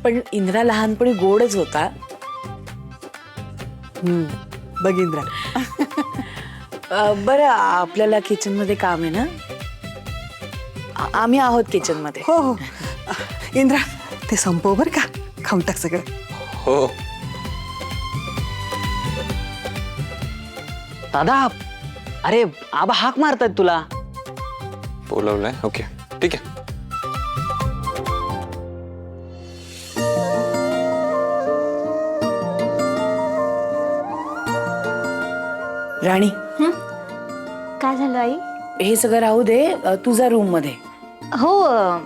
पण इंद्रा लहानपणी गोडच होता. बघ इंद्रा, बरं आपल्याला किचन मध्ये काम आहे ना. आम्ही आहोत किचन मध्ये. हो हो. इंद्रा ते संपव बर का, खाऊन टाक सगळं. हो. दादा, अरे आबा हाक मारतायत तुला. बोलवलंय. ओके ठीक आहे. राणी, काय झालं आई? हे सगळं राहू दे, तुझा रूम मध्ये. हो,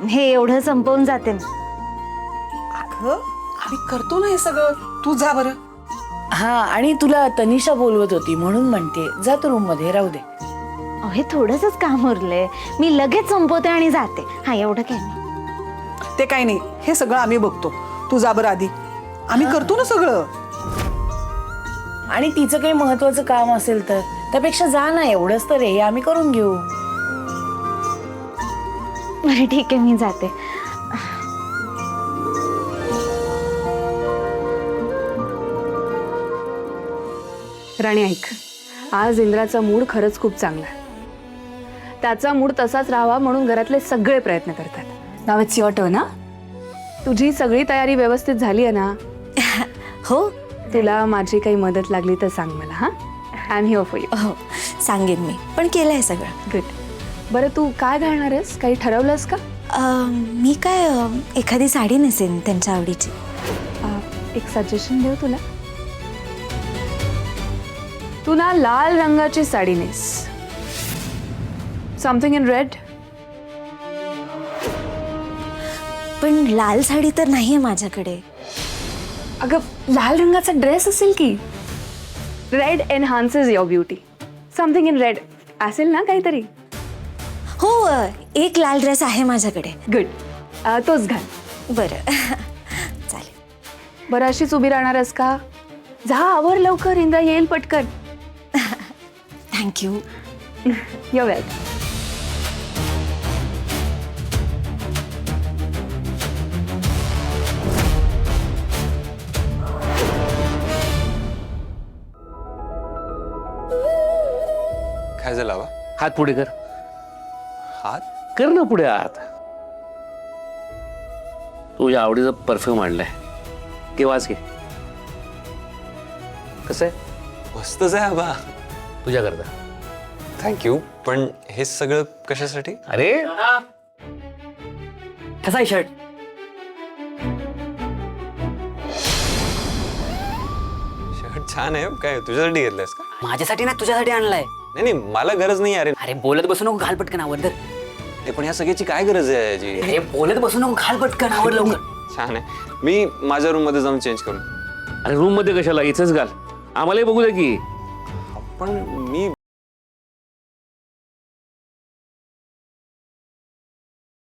हे एवढं संपवून जाते ना. अगं आम्ही करतो ना हे सगळं, तू जा बरं. हा, आणि तुला तनिषा बोलवत होती म्हणून म्हणते, जा तू रूम मध्ये, राहू दे. हे थोडंसंच काम उरलंय, मी लगेच संपवते आणि जाते. हा, एवढं काय नाही. ते काही नाही, हे सगळं आम्ही बघतो. तू जा बरं आधी, आम्ही करतो ना सगळं. आणि तिचं काही महत्वाचं काम असेल तर त्यापेक्षा जा ना, एवढंच तर हे आम्ही करून घेऊ. बरं ठीक आहे, मी जाते. राणी ऐक, आज इंद्राचा मूड खरंच खूप चांगला आहे. त्याचा मूड तसाच राहावा म्हणून घरातले सगळे प्रयत्न करतात. नाव इट्स युअर टर्न. ना तुझी सगळी तयारी व्यवस्थित झाली आहे ना? हो तुला माझी काही मदत लागली तर सांग मला. हा, I am here for you. हो, सांगेन मी, पण केलंय सगळं. गुड. बरं तू काय घालणार आहेस, काही ठरवलंस का? मी काय एखादी साडी नेसेन त्यांच्या आवडीची. एक सजेशन देऊ तुला. तू ना लाल रंगाची साडी नेस. Something in red. पण लाल साडी तर नाहीये माझ्याकडे. अगं लाल रंगाचा ड्रेस असेल की. Red enhances your beauty. Something in red असेल ना काहीतरी. हो, एक लाल ड्रेस आहे माझ्याकडे. गुड, तोच घाल. बरं चालेल. बरं अशीच उभी राहणार आहेस का? जा आवर लवकर, इंद्रा येईल पटकन. थँक्यू. Your welcome. काय झालं हवा? हात पुढे कर. हात? कर ना पुढे हात. तुझ्या आवडीचा परफ्यूम आणलाय, केव्हाच घे. कसं आहे? मस्तच आहे हवा. तुझ्या करता. थँक्यू. पण हे सगळं कशासाठी? अरे कसा आहे शर्ट? शर्ट छान आहे. काय तुझ्यासाठी घेतलंयस का? माझ्यासाठी ना तुझ्यासाठी आणलाय. नाही नाही, मला गरज नाही. अरे अरे बोलत बसू नको, घाल पटकन आवर. ते पण ह्या सगळ्याची काय गरज आहे याची? अरे बोलत बसू नको, घाल पटकन आवर लवकर. छान आहे. मी माझ्या रूम मध्ये जाऊन चेंज करून. अरे रूम मध्ये कशाला, इथेच घाल. आम्हालाही बघू दे की. पण मी